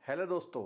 Hello दोस्तों,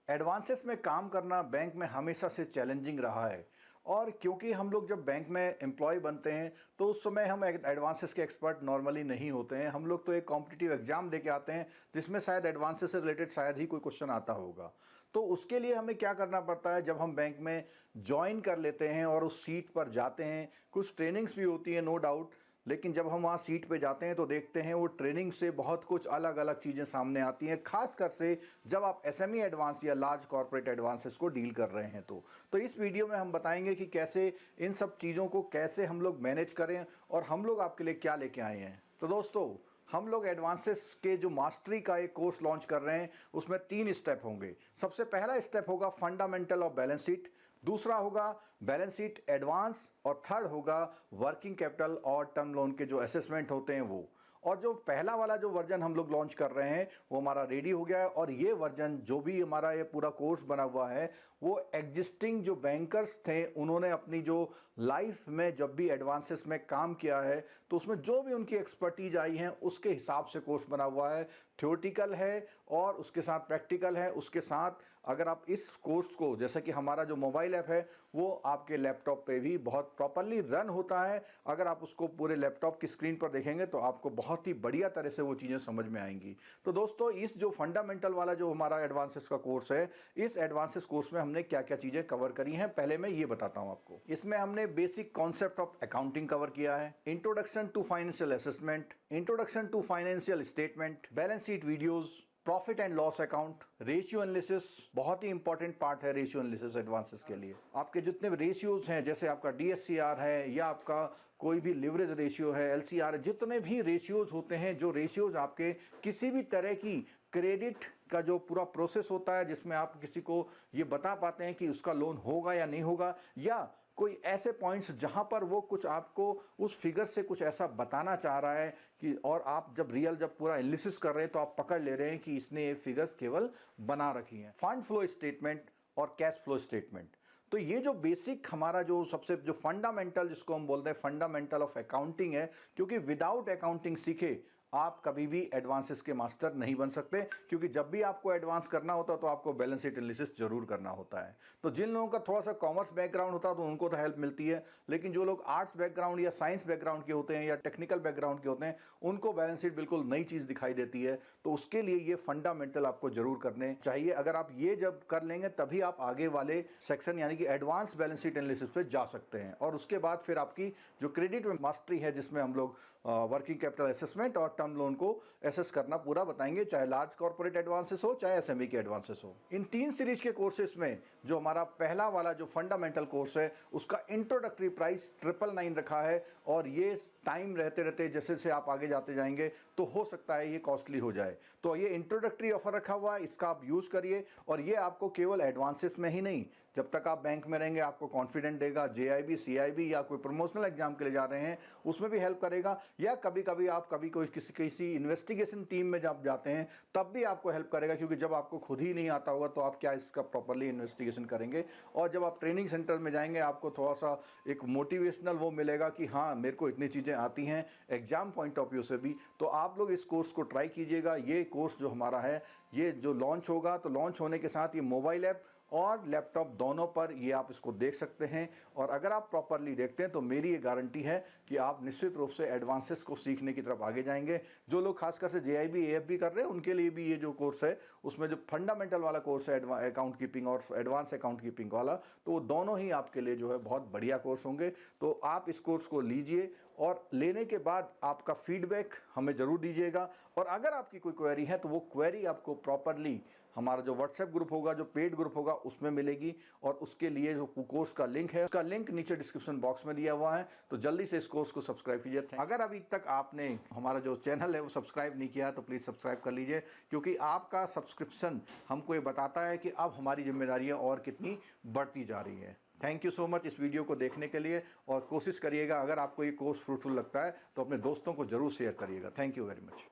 advances में काम करना बैंक में हमेशा से चैलेंजिंग रहा है। और क्योंकि हम लोग जब बैंक में एम्प्लॉय बनते हैं तो उस समय हम एडवांसेस के एक्सपर्ट नॉर्मली नहीं होते हैं। हम लोग तो एक कॉम्पिटिटिव एग्जाम दे के आते हैं जिसमें शायद एडवांसेस से रिलेटेड शायद ही कोई क्वेश्चन आता होगा। तो उसके लिए हमें क्या करना पड़ता है, जब हम बैंक में ज्वाइन कर लेते हैं और उस सीट पर जाते हैं, कुछ ट्रेनिंग्स भी होती है नो डाउट, लेकिन जब हम वहाँ सीट पे जाते हैं तो देखते हैं वो ट्रेनिंग से बहुत कुछ अलग अलग चीज़ें सामने आती हैं, खासकर से जब आप एसएमई एडवांस या लार्ज कॉर्पोरेट एडवांसेस को डील कर रहे हैं। तो इस वीडियो में हम बताएंगे कि कैसे इन सब चीज़ों को कैसे हम लोग मैनेज करें और हम लोग आपके लिए क्या लेके आए हैं। तो दोस्तों, हम लोग एडवांसेस के जो मास्टरी का एक कोर्स लॉन्च कर रहे हैं, उसमें 3 स्टेप होंगे। सबसे पहला स्टेप होगा फंडामेंटल ऑफ बैलेंस शीट, दूसरा होगा बैलेंस शीट एडवांस, और थर्ड होगा वर्किंग कैपिटल और टर्म लोन के जो असेसमेंट होते हैं वो। और जो पहला वाला जो वर्जन हम लोग लॉन्च कर रहे हैं वो हमारा रेडी हो गया है। और ये वर्जन जो भी हमारा ये पूरा कोर्स बना हुआ है वो एग्जिस्टिंग जो बैंकर्स थे उन्होंने अपनी जो लाइफ में जब भी एडवांसेस में काम किया है तो उसमें जो भी उनकी एक्सपर्टीज आई है उसके हिसाब से कोर्स बना हुआ है। थ्योरेटिकल है और उसके साथ प्रैक्टिकल है। उसके साथ अगर आप इस कोर्स को, जैसे कि हमारा जो मोबाइल ऐप है वो आपके लैपटॉप पे भी बहुत प्रॉपरली रन होता है। अगर आप उसको पूरे लैपटॉप की स्क्रीन पर देखेंगे तो आपको बहुत ही बढ़िया तरह से वो चीज़ें समझ में आएंगी। तो दोस्तों, इस जो फंडामेंटल वाला जो हमारा एडवांसेस का कोर्स है, इस एडवांसेस कोर्स में हमने क्या क्या चीज़ें कवर करी हैं पहले मैं ये बताता हूँ आपको। इसमें हमने basic concept of accounting cover किया है, introduction to financial assessment, introduction to financial statement, balance sheet videos, profit and loss account, ratio analysis, बहुत ही इंपॉर्टेंट पार्ट है रेशियो एनालिसिस एडवांसेस के लिए। आपके जितने भी रेशियोज हैं, जैसे आपका डीएससीआर है या आपका कोई भी लिवरेज रेशियो है, एलसीआर, जितने भी रेशियोज होते हैं, जो रेशियोज आपके किसी भी तरह की क्रेडिट का जो पूरा प्रोसेस होता है जिसमें आप किसी को ये बता पाते हैं कि उसका लोन होगा या नहीं होगा, या कोई ऐसे पॉइंट्स जहां पर वो कुछ आपको उस फिगर से कुछ ऐसा बताना चाह रहा है कि, और आप जब पूरा एनालिसिस कर रहे हैं तो आप पकड़ ले रहे हैं कि इसने ये फिगर्स केवल बना रखी हैं। फंड फ्लो स्टेटमेंट और कैश फ्लो स्टेटमेंट। तो ये जो बेसिक हमारा जो सबसे जो फंडामेंटल, जिसको हम बोलते हैं फंडामेंटल ऑफ अकाउंटिंग है, क्योंकि विदाउट अकाउंटिंग सीखे आप कभी भी एडवांसेस के मास्टर नहीं बन सकते। क्योंकि जब भी आपको एडवांस करना होता है तो आपको बैलेंस शीट एनालिसिस जरूर करना होता है। तो जिन लोगों का थोड़ा सा कॉमर्स बैकग्राउंड होता है तो उनको तो हेल्प मिलती है, लेकिन जो लोग आर्ट्स बैकग्राउंड या साइंस बैकग्राउंड के होते हैं या टेक्निकल बैकग्राउंड के होते हैं उनको बैलेंस शीट बिल्कुल नई चीज़ दिखाई देती है। तो उसके लिए ये फंडामेंटल आपको जरूर करने चाहिए। अगर आप ये जब कर लेंगे तभी आप आगे वाले सेक्शन यानी कि एडवांस बैलेंस शीट एनालिसिस पे जा सकते हैं। और उसके बाद फिर आपकी जो क्रेडिट में मास्टरी है, जिसमें हम लोग वर्किंग कैपिटल असेसमेंट और टर्म लोन को एसेस करना पूरा बताएंगे, चाहे लार्ज कॉर्पोरेट एडवांसेस हो चाहे एसएमई के एडवांसेस हो। इन 3 सीरीज के कोर्सेस में जो हमारा पहला वाला जो फंडामेंटल कोर्स है उसका इंट्रोडक्टरी प्राइस 999 रखा है। और ये टाइम रहते रहते जैसे जैसे आप आगे जाते जाएंगे तो हो सकता है ये कॉस्टली हो जाए। तो ये इंट्रोडक्टरी ऑफर रखा हुआ है, इसका आप यूज करिए। और ये आपको केवल एडवांसेस में ही नहीं, जब तक आप बैंक में रहेंगे आपको कॉन्फिडेंट देगा, जेआईबी, सीआईबी या कोई प्रमोशनल एग्जाम के लिए जा रहे हैं उसमें भी हेल्प करेगा, या कभी कभी आप कोई किसी इन्वेस्टिगेशन टीम में जब जाते हैं तब भी आपको हेल्प करेगा। क्योंकि जब आपको खुद ही नहीं आता होगा तो आप क्या इसका प्रॉपर्ली इन्वेस्टिगेशन करेंगे। और जब आप ट्रेनिंग सेंटर में जाएंगे आपको थोड़ा सा एक मोटिवेशनल वो मिलेगा कि हाँ, मेरे को इतनी चीज़ें आती हैं एग्जाम पॉइंट ऑफ व्यू से भी। तो आप लोग इस कोर्स को ट्राई कीजिएगा। ये कोर्स जो हमारा है ये जो लॉन्च होगा, तो लॉन्च होने के साथ ये मोबाइल ऐप और लैपटॉप दोनों पर ये आप इसको देख सकते हैं। और अगर आप प्रॉपरली देखते हैं तो मेरी ये गारंटी है कि आप निश्चित रूप से एडवांसेस को सीखने की तरफ आगे जाएंगे। जो लोग खासकर से जेआईबी एएफबी कर रहे हैं उनके लिए भी ये जो कोर्स है उसमें जो फंडामेंटल वाला कोर्स है अकाउंट कीपिंग और एडवांस अकाउंट कीपिंग वाला, तो वो दोनों ही आपके लिए जो है बहुत बढ़िया कोर्स होंगे। तो आप इस कोर्स को लीजिए और लेने के बाद आपका फीडबैक हमें ज़रूर दीजिएगा। और अगर आपकी कोई क्वेरी है तो वो क्वेरी आपको प्रॉपरली हमारा जो व्हाट्सएप ग्रुप होगा, जो पेड ग्रुप होगा, उसमें मिलेगी। और उसके लिए जो कोर्स का लिंक है उसका लिंक नीचे डिस्क्रिप्शन बॉक्स में दिया हुआ है। तो जल्दी से इस कोर्स को सब्सक्राइब कीजिए। अगर अभी तक आपने हमारा जो चैनल है वो सब्सक्राइब नहीं किया तो प्लीज़ सब्सक्राइब कर लीजिए, क्योंकि आपका सब्सक्रिप्शन हमको ये बताता है कि अब हमारी जिम्मेदारियाँ और कितनी बढ़ती जा रही है। थैंक यू सो मच इस वीडियो को देखने के लिए। और कोशिश करिएगा, अगर आपको ये कोर्स फ्रूटफुल लगता है तो अपने दोस्तों को जरूर शेयर करिएगा। Thank you very much.